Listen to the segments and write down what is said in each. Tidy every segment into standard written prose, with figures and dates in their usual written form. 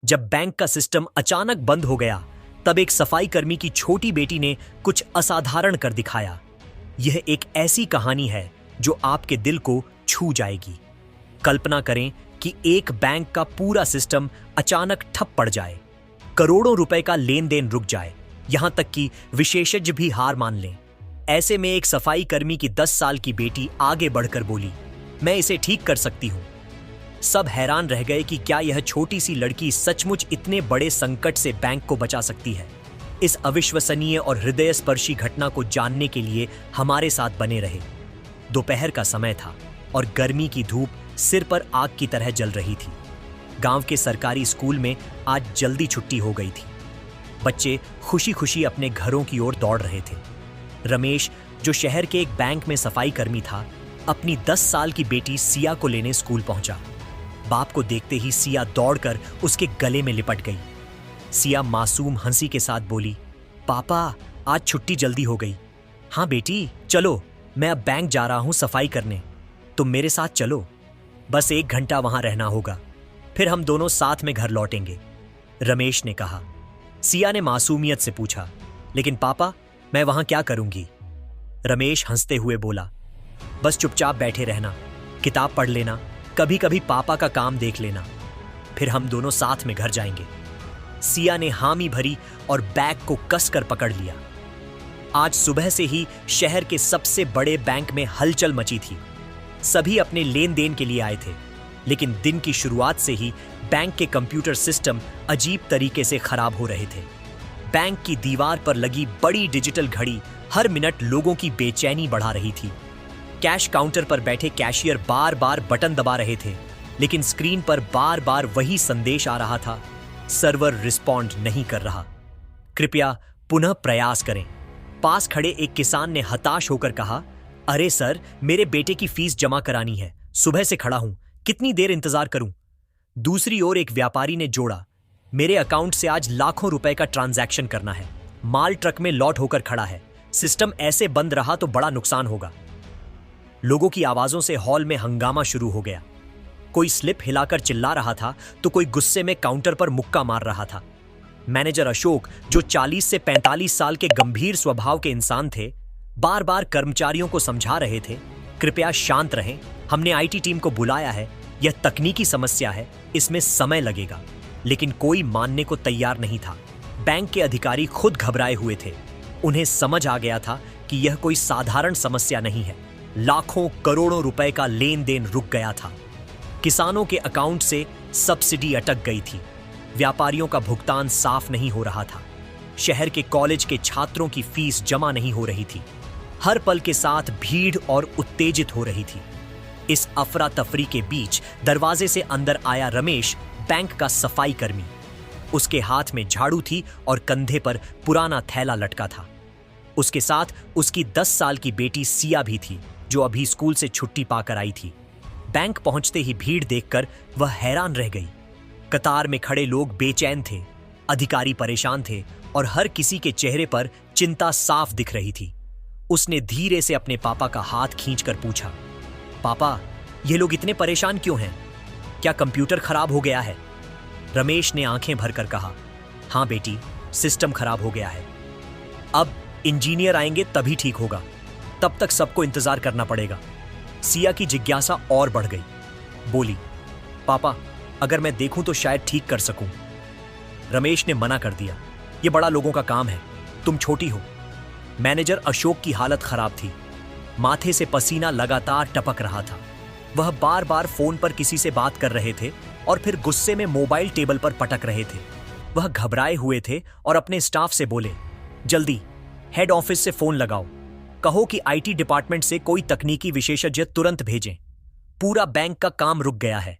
जब बैंक का सिस्टम अचानक बंद हो गया, तब एक सफाई कर्मी की छोटी बेटी ने कुछ असाधारण कर दिखाया। यह एक ऐसी कहानी है जो आपके दिल को छू जाएगी। कल्पना करें कि एक बैंक का पूरा सिस्टम अचानक ठप पड़ जाए, करोड़ों रुपए का लेन देन रुक जाए, यहां तक कि विशेषज्ञ भी हार मान लें। ऐसे में एक सफाई कर्मी की 10 साल की बेटी आगे बढ़कर बोली, मैं इसे ठीक कर सकती हूं। सब हैरान रह गए कि क्या यह छोटी सी लड़की सचमुच इतने बड़े संकट से बैंक को बचा सकती है। इस अविश्वसनीय और हृदयस्पर्शी घटना को जानने के लिए हमारे साथ बने रहे। दोपहर का समय था और गर्मी की धूप सिर पर आग की तरह जल रही थी। गांव के सरकारी स्कूल में आज जल्दी छुट्टी हो गई थी। बच्चे खुशी खुशी अपने घरों की ओर दौड़ रहे थे। रमेश, जो शहर के एक बैंक में सफाई कर्मी था, अपनी 10 साल की बेटी सिया को लेने स्कूल पहुंचा। बाप को देखते ही सिया दौड़कर उसके गले में लिपट गई। सिया मासूम हंसी के साथ बोली, पापा, आज छुट्टी जल्दी हो गई। हाँ बेटी, चलो, मैं अब बैंक जा रहा हूं सफाई करने, तुम मेरे साथ चलो। बस 1 घंटा वहां रहना होगा, फिर हम दोनों साथ में घर लौटेंगे, रमेश ने कहा। सिया ने मासूमियत से पूछा, लेकिन पापा, मैं वहां क्या करूंगी? रमेश हंसते हुए बोला, बस चुपचाप बैठे रहना, किताब पढ़ लेना, कभी कभी पापा का काम देख लेना, फिर हम दोनों साथ में घर जाएंगे। सिया ने हामी भरी और बैग को कसकर पकड़ लिया। आज सुबह से ही शहर के सबसे बड़े बैंक में हलचल मची थी। सभी अपने लेन देन के लिए आए थे, लेकिन दिन की शुरुआत से ही बैंक के कंप्यूटर सिस्टम अजीब तरीके से खराब हो रहे थे। बैंक की दीवार पर लगी बड़ी डिजिटल घड़ी हर मिनट लोगों की बेचैनी बढ़ा रही थी। कैश काउंटर पर बैठे कैशियर बार बार बटन दबा रहे थे, लेकिन स्क्रीन पर बार बार वही संदेश आ रहा था, सर्वर रिस्पॉन्ड नहीं कर रहा, कृपया पुनः प्रयास करें। पास खड़े एक किसान ने हताश होकर कहा, अरे सर, मेरे बेटे की फीस जमा करानी है, सुबह से खड़ा हूं, कितनी देर इंतजार करूं? दूसरी ओर एक व्यापारी ने जोड़ा, मेरे अकाउंट से आज लाखों रुपए का ट्रांजैक्शन करना है, माल ट्रक में लॉट होकर खड़ा है, सिस्टम ऐसे बंद रहा तो बड़ा नुकसान होगा। लोगों की आवाजों से हॉल में हंगामा शुरू हो गया। कोई स्लिप हिलाकर चिल्ला रहा था तो कोई गुस्से में काउंटर पर मुक्का मार रहा था। मैनेजर अशोक, जो 40 से 45 साल के गंभीर स्वभाव के इंसान थे, बार बार कर्मचारियों को समझा रहे थे, कृपया शांत रहें, हमने आईटी टीम को बुलाया है, यह तकनीकी समस्या है, इसमें समय लगेगा। लेकिन कोई मानने को तैयार नहीं था। बैंक के अधिकारी खुद घबराए हुए थे। उन्हें समझ आ गया था कि यह कोई साधारण समस्या नहीं है। लाखों करोड़ों रुपए का लेन देन रुक गया था। किसानों के अकाउंट से सब्सिडी अटक गई थी। व्यापारियों का भुगतान साफ नहीं हो रहा था। शहर के कॉलेज के छात्रों की फीस जमा नहीं हो रही थी। हर पल के साथ भीड़ और उत्तेजित हो रही थी। इस अफरा तफरी के बीच दरवाजे से अंदर आया रमेश, बैंक का सफाई कर्मी। उसके हाथ में झाड़ू थी और कंधे पर पुराना थैला लटका था। उसके साथ उसकी 10 साल की बेटी सिया भी थी, जो अभी स्कूल से छुट्टी पाकर आई थी। बैंक पहुंचते ही भीड़ देखकर वह हैरान रह गई। कतार में खड़े लोग बेचैन थे, अधिकारी परेशान थे और हर किसी के चेहरे पर चिंता साफ दिख रही थी। उसने धीरे से अपने पापा का हाथ खींचकर पूछा, पापा, ये लोग इतने परेशान क्यों हैं? क्या कंप्यूटर खराब हो गया है? रमेश ने आंखें भरकर कहा, हाँ बेटी, सिस्टम खराब हो गया है। अब इंजीनियर आएंगे तभी ठीक होगा, तब तक सबको इंतजार करना पड़ेगा। सिया की जिज्ञासा और बढ़ गई। बोली, पापा, अगर मैं देखूं तो शायद ठीक कर सकूं। रमेश ने मना कर दिया, यह बड़ा लोगों का काम है, तुम छोटी हो। मैनेजर अशोक की हालत खराब थी। माथे से पसीना लगातार टपक रहा था। वह बार बार फोन पर किसी से बात कर रहे थे और फिर गुस्से में मोबाइल टेबल पर पटक रहे थे। वह घबराए हुए थे और अपने स्टाफ से बोले, जल्दी हेड ऑफिस से फोन लगाओ, कहो कि आईटी डिपार्टमेंट से कोई तकनीकी विशेषज्ञ तुरंत भेजें। पूरा बैंक का काम रुक गया है।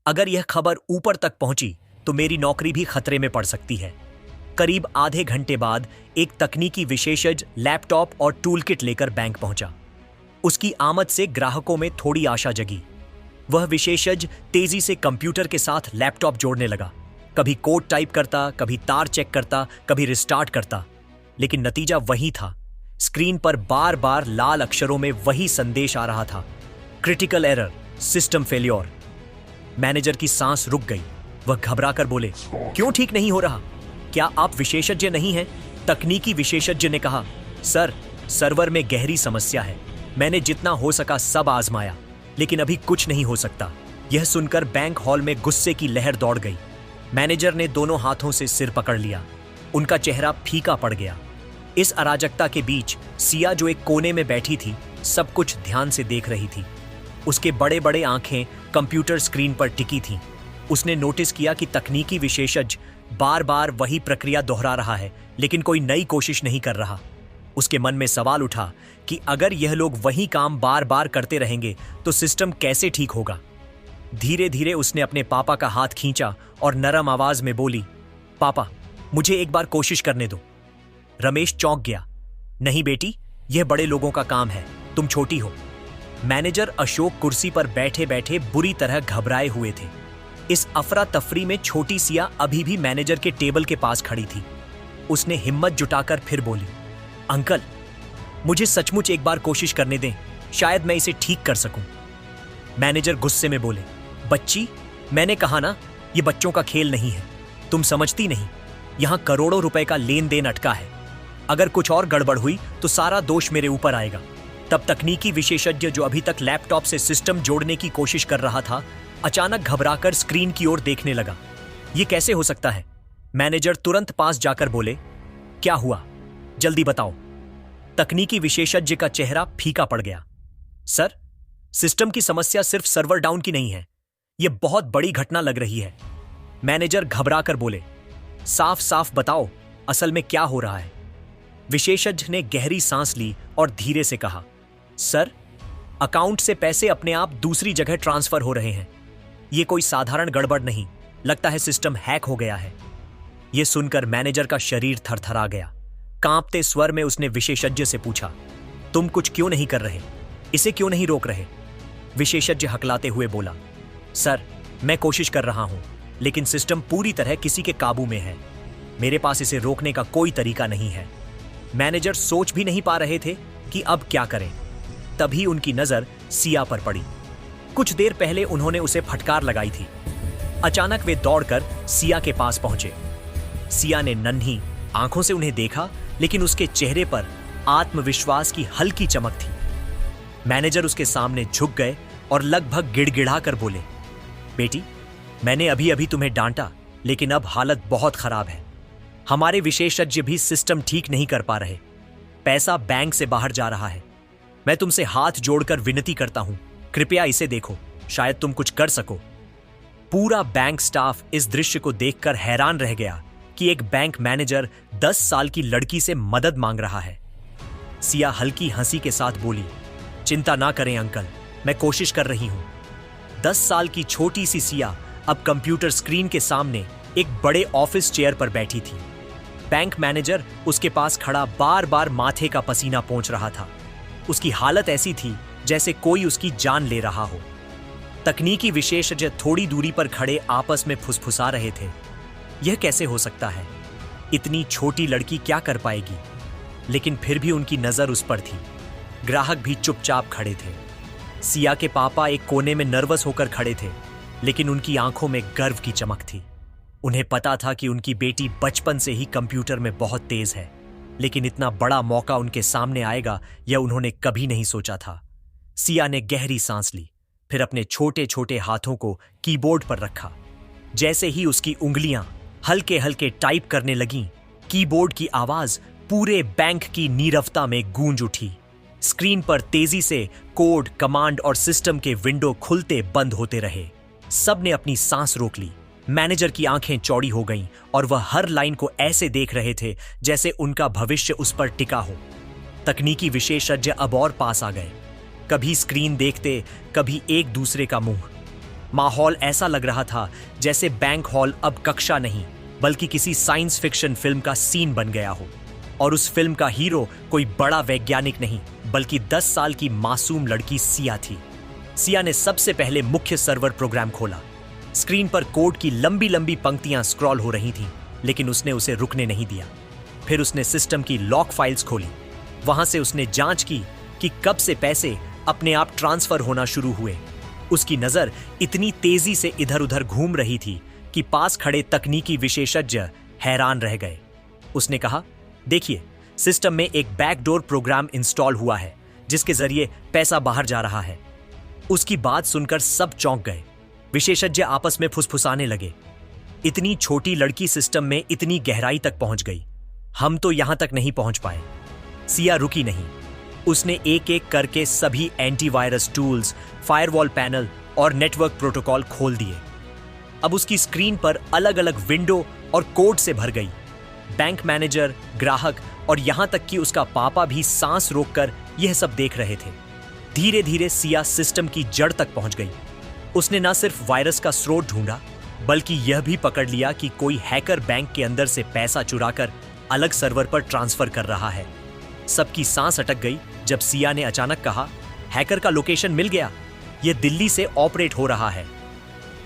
अगर यह खबर ऊपर तक पहुंची तो मेरी नौकरी भी खतरे में पड़ सकती है। करीब आधे घंटे बाद एक तकनीकी विशेषज्ञ लैपटॉप और टूलकिट लेकर बैंक पहुंचा। उसकी आमद से ग्राहकों में थोड़ी आशा जगी। वह विशेषज्ञ तेजी से कंप्यूटर के साथ लैपटॉप जोड़ने लगा। कभी कोड टाइप करता, कभी तार चेक करता, कभी रिस्टार्ट करता, लेकिन नतीजा वही था। स्क्रीन पर बार बार लाल अक्षरों में वही संदेश आ रहा था, critical error, system failure. Manager की सांस रुक गई। वह घबराकर बोले, क्यों ठीक नहीं हो रहा? क्या आप विशेषज्ञ नहीं हैं? तकनीकी विशेषज्ञ ने कहा, सर, सर्वर में गहरी समस्या है। मैंने जितना हो सका सब आजमाया, लेकिन अभी कुछ नहीं हो सकता। यह सुनकर बैंक हॉल में गुस्से की लहर दौड़ गई। मैनेजर ने दोनों हाथों से सिर पकड़ लिया। उनका चेहरा फीका पड़ गया। इस अराजकता के बीच सिया, जो एक कोने में बैठी थी, सब कुछ ध्यान से देख रही थी। उसके बड़े बड़े आंखें कंप्यूटर स्क्रीन पर टिकी थीं। उसने नोटिस किया कि तकनीकी विशेषज्ञ बार बार वही प्रक्रिया दोहरा रहा है, लेकिन कोई नई कोशिश नहीं कर रहा। उसके मन में सवाल उठा कि अगर यह लोग वही काम बार बार करते रहेंगे तो सिस्टम कैसे ठीक होगा। धीरे धीरे उसने अपने पापा का हाथ खींचा और नरम आवाज में बोली, पापा, मुझे एक बार कोशिश करने दो। रमेश चौंक गया। नहीं बेटी, यह बड़े लोगों का काम है, तुम छोटी हो। मैनेजर अशोक कुर्सी पर बैठे बैठे बुरी तरह घबराए हुए थे। इस अफरा तफरी में छोटी सिया अभी भी मैनेजर के टेबल के पास खड़ी थी। उसने हिम्मत जुटाकर फिर बोली, अंकल, मुझे सचमुच एक बार कोशिश करने दें, शायद मैं इसे ठीक कर सकूं। मैनेजर गुस्से में बोले, बच्ची, मैंने कहा ना, यह बच्चों का खेल नहीं है। तुम समझती नहीं, यहां करोड़ों रुपए का लेन देन अटका है। अगर कुछ और गड़बड़ हुई तो सारा दोष मेरे ऊपर आएगा। तब तकनीकी विशेषज्ञ, जो अभी तक लैपटॉप से सिस्टम जोड़ने की कोशिश कर रहा था, अचानक घबराकर स्क्रीन की ओर देखने लगा। यह कैसे हो सकता है? मैनेजर तुरंत पास जाकर बोले, क्या हुआ, जल्दी बताओ। तकनीकी विशेषज्ञ का चेहरा फीका पड़ गया। सर, सिस्टम की समस्या सिर्फ सर्वर डाउन की नहीं है, यह बहुत बड़ी घटना लग रही है। मैनेजर घबराकर बोले, साफ साफ बताओ, असल में क्या हो रहा है? विशेषज्ञ ने गहरी सांस ली और धीरे से कहा, सर, अकाउंट से पैसे अपने आप दूसरी जगह ट्रांसफर हो रहे हैं। यह कोई साधारण गड़बड़ नहीं, लगता है सिस्टम हैक हो गया है। यह सुनकर मैनेजर का शरीर थरथरा गया। कांपते स्वर में उसने विशेषज्ञ से पूछा, तुम कुछ क्यों नहीं कर रहे? इसे क्यों नहीं रोक रहे? विशेषज्ञ हकलाते हुए बोला, सर, मैं कोशिश कर रहा हूं, लेकिन सिस्टम पूरी तरह किसी के काबू में है। मेरे पास इसे रोकने का कोई तरीका नहीं है। मैनेजर सोच भी नहीं पा रहे थे कि अब क्या करें। तभी उनकी नजर सिया पर पड़ी। कुछ देर पहले उन्होंने उसे फटकार लगाई थी। अचानक वे दौड़कर सिया के पास पहुंचे। सिया ने नन्ही आंखों से उन्हें देखा, लेकिन उसके चेहरे पर आत्मविश्वास की हल्की चमक थी। मैनेजर उसके सामने झुक गए और लगभग गिड़गिड़ा कर बोले, बेटी, मैंने अभी अभी तुम्हें डांटा, लेकिन अब हालत बहुत खराब है। हमारे विशेषज्ञ भी सिस्टम ठीक नहीं कर पा रहे। पैसा बैंक से बाहर जा रहा है। मैं तुमसे हाथ जोड़कर विनती करता हूं, कृपया इसे देखो, शायद तुम कुछ कर सको। पूरा बैंक स्टाफ इस दृश्य को देखकर हैरान रह गया कि एक बैंक मैनेजर 10 साल की लड़की से मदद मांग रहा है। सिया हल्की हंसी के साथ बोली, चिंता ना करें अंकल, मैं कोशिश कर रही हूं। 10 साल की छोटी सी सिया अब कंप्यूटर स्क्रीन के सामने एक बड़े ऑफिस चेयर पर बैठी थी। बैंक मैनेजर उसके पास खड़ा बार बार माथे का पसीना पोंछ रहा था। उसकी हालत ऐसी थी जैसे कोई उसकी जान ले रहा हो। तकनीकी विशेषज्ञ थोड़ी दूरी पर खड़े आपस में फुसफुसा रहे थे, यह कैसे हो सकता है? इतनी छोटी लड़की क्या कर पाएगी? लेकिन फिर भी उनकी नजर उस पर थी। ग्राहक भी चुपचाप खड़े थे। सिया के पापा एक कोने में नर्वस होकर खड़े थे, लेकिन उनकी आंखों में गर्व की चमक थी। उन्हें पता था कि उनकी बेटी बचपन से ही कंप्यूटर में बहुत तेज है, लेकिन इतना बड़ा मौका उनके सामने आएगा यह उन्होंने कभी नहीं सोचा था। सिया ने गहरी सांस ली, फिर अपने छोटे छोटे हाथों को कीबोर्ड पर रखा। जैसे ही उसकी उंगलियां हल्के हल्के टाइप करने लगीं, कीबोर्ड की आवाज पूरे बैंक की नीरवता में गूंज उठी। स्क्रीन पर तेजी से कोड, कमांड और सिस्टम के विंडो खुलते बंद होते रहे। सबने अपनी सांस रोक ली। मैनेजर की आंखें चौड़ी हो गईं और वह हर लाइन को ऐसे देख रहे थे जैसे उनका भविष्य उस पर टिका हो। तकनीकी विशेषज्ञ अब और पास आ गए, कभी स्क्रीन देखते, कभी एक दूसरे का मुंह। माहौल ऐसा लग रहा था जैसे बैंक हॉल अब कक्षा नहीं, बल्कि किसी साइंस फिक्शन फिल्म का सीन बन गया हो, और उस फिल्म का हीरो कोई बड़ा वैज्ञानिक नहीं, बल्कि 10 साल की मासूम लड़की सिया थी। सिया ने सबसे पहले मुख्य सर्वर प्रोग्राम खोला। स्क्रीन पर कोड की लंबी लंबी पंक्तियां स्क्रॉल हो रही थीं, लेकिन उसने उसे रुकने नहीं दिया। फिर उसने सिस्टम की लॉक फाइल्स खोली। वहां से उसने जांच की कि कब से पैसे अपने आप ट्रांसफर होना शुरू हुए। उसकी नजर इतनी तेजी से इधर उधर घूम रही थी कि पास खड़े तकनीकी विशेषज्ञ हैरान रह गए। उसने कहा, देखिए, सिस्टम में एक बैकडोर प्रोग्राम इंस्टॉल हुआ है जिसके जरिए पैसा बाहर जा रहा है। उसकी बात सुनकर सब चौंक गए। विशेषज्ञ आपस में फुसफुसाने लगे, इतनी छोटी लड़की सिस्टम में इतनी गहराई तक पहुंच गई, हम तो यहां तक नहीं पहुंच पाए। सिया रुकी नहीं, उसने एक एक करके सभी एंटीवायरस टूल्स, फायरवॉल पैनल और नेटवर्क प्रोटोकॉल खोल दिए। अब उसकी स्क्रीन पर अलग अलग विंडो और कोड से भर गई। बैंक मैनेजर, ग्राहक और यहां तक कि उसका पापा भी सांस रोककर यह सब देख रहे थे। धीरे धीरे सिया सिस्टम की जड़ तक पहुंच गई। उसने न सिर्फ वायरस का स्रोत ढूंढा, बल्कि यह भी पकड़ लिया कि कोई हैकर बैंक के अंदर से पैसा चुराकर अलग सर्वर पर ट्रांसफर कर रहा है। सबकी सांस अटक गई जब सिया ने अचानक कहा, हैकर का लोकेशन मिल गया, यह दिल्ली से ऑपरेट हो रहा है।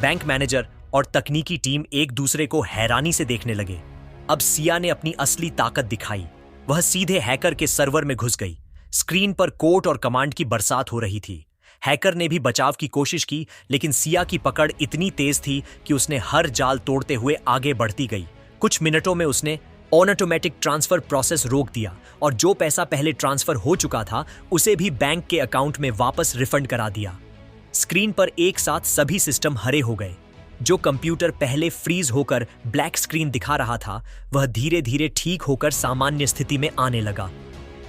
बैंक मैनेजर और तकनीकी टीम एक दूसरे को हैरानी से देखने लगे। अब सिया ने अपनी असली ताकत दिखाई। वह सीधे हैकर के सर्वर में घुस गई। स्क्रीन पर कोड और कमांड की बरसात हो रही थी। हैकर ने भी बचाव की कोशिश की, लेकिन सिया की पकड़ इतनी तेज थी कि उसने हर जाल तोड़ते हुए आगे बढ़ती गई। कुछ मिनटों में उसने ऑटोमेटिक ट्रांसफर प्रोसेस रोक दिया और जो पैसा पहले ट्रांसफर हो चुका था उसे भी बैंक के अकाउंट में वापस रिफंड करा दिया। स्क्रीन पर एक साथ सभी सिस्टम हरे हो गए। जो कंप्यूटर पहले फ्रीज होकर ब्लैक स्क्रीन दिखा रहा था, वह धीरे धीरे ठीक होकर सामान्य स्थिति में आने लगा।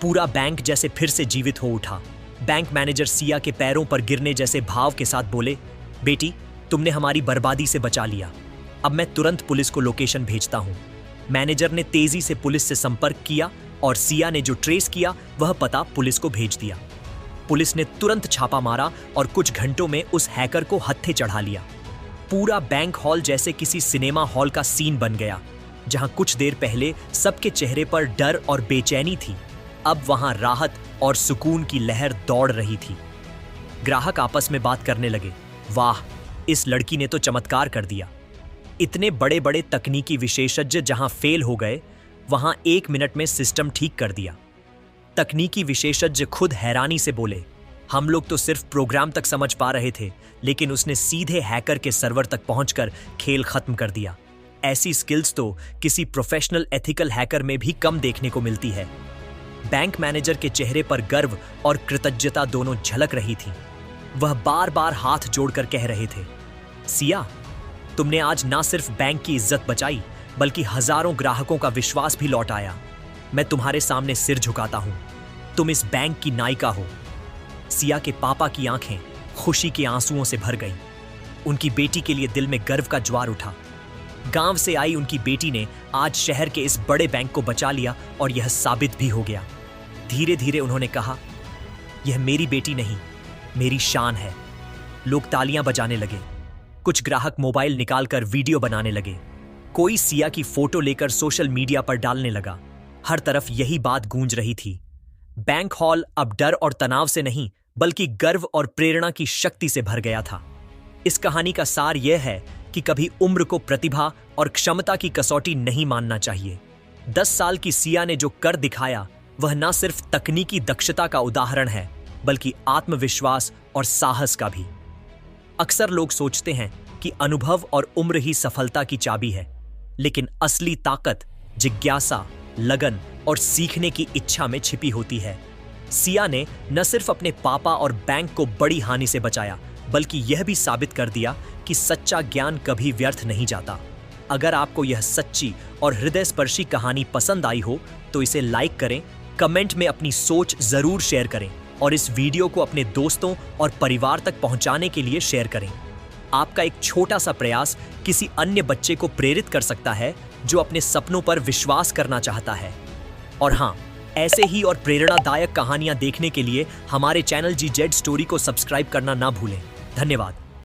पूरा बैंक जैसे फिर से जीवित हो उठा। बैंक मैनेजर सिया के पैरों पर गिरने जैसे भाव के साथ बोले, बेटी, तुमने हमारी बर्बादी से बचा लिया। अब मैं तुरंत पुलिस को लोकेशन भेजता हूं। मैनेजर ने तेजी से पुलिस से संपर्क किया और सिया ने जो ट्रेस किया वह पता पुलिस को भेज दिया। पुलिस ने तुरंत छापा मारा और कुछ घंटों में उस हैकर को हत्थे चढ़ा लिया। पूरा बैंक हॉल जैसे किसी सिनेमा हॉल का सीन बन गया। जहां कुछ देर पहले सबके चेहरे पर डर और बेचैनी थी, अब वहां राहत और सुकून की लहर दौड़ रही थी। ग्राहक आपस में बात करने लगे, वाह, इस लड़की ने तो चमत्कार कर दिया। इतने बड़े बड़े तकनीकी विशेषज्ञ जहां फेल हो गए, वहां 1 मिनट में सिस्टम ठीक कर दिया। तकनीकी विशेषज्ञ खुद हैरानी से बोले, हम लोग तो सिर्फ प्रोग्राम तक समझ पा रहे थे, लेकिन उसने सीधे हैकर के सर्वर तक पहुंचकर खेल खत्म कर दिया। ऐसी स्किल्स तो किसी प्रोफेशनल एथिकल हैकर में भी कम देखने को मिलती है। बैंक मैनेजर के चेहरे पर गर्व और कृतज्ञता दोनों झलक रही थी। वह बार बार हाथ जोड़कर कह रहे थे, सिया, तुमने आज ना सिर्फ बैंक की इज्जत बचाई, बल्कि हजारों ग्राहकों का विश्वास भी लौटाया। मैं तुम्हारे सामने सिर झुकाता हूं। तुम इस बैंक की नायिका हो। सिया के पापा की आंखें खुशी के आंसुओं से भर गईं। उनकी बेटी के लिए दिल में गर्व का ज्वार उठा। गांव से आई उनकी बेटी ने आज शहर के इस बड़े बैंक को बचा लिया और यह साबित भी हो गया। धीरे धीरे उन्होंने कहा, यह मेरी बेटी नहीं, मेरी शान है। लोग तालियां बजाने लगे। कुछ ग्राहक मोबाइल निकालकर वीडियो बनाने लगे। कोई सिया की फोटो लेकर सोशल मीडिया पर डालने लगा। हर तरफ यही बात गूंज रही थी, बैंक हॉल अब डर और तनाव से नहीं, बल्कि गर्व और प्रेरणा की शक्ति से भर गया था। इस कहानी का सार यह है कि कभी उम्र को प्रतिभा और क्षमता की कसौटी नहीं मानना चाहिए। 10 साल की सिया ने जो कर दिखाया, वह न सिर्फ तकनीकी दक्षता का उदाहरण है, बल्कि आत्मविश्वास और साहस का भी। अक्सर लोग सोचते हैं कि अनुभव और उम्र ही सफलता की चाबी है, लेकिन असली ताकत जिज्ञासा, लगन और सीखने की इच्छा में छिपी होती है। सिया ने न सिर्फ अपने पापा और बैंक को बड़ी हानि से बचाया, बल्कि यह भी साबित कर दिया कि सच्चा ज्ञान कभी व्यर्थ नहीं जाता। अगर आपको यह सच्ची और हृदयस्पर्शी कहानी पसंद आई हो तो इसे लाइक करें, कमेंट में अपनी सोच जरूर शेयर करें और इस वीडियो को अपने दोस्तों और परिवार तक पहुंचाने के लिए शेयर करें। आपका एक छोटा सा प्रयास किसी अन्य बच्चे को प्रेरित कर सकता है जो अपने सपनों पर विश्वास करना चाहता है। और हाँ, ऐसे ही और प्रेरणादायक कहानियां देखने के लिए हमारे चैनल GZ स्टोरी को सब्सक्राइब करना ना भूलें। धन्यवाद।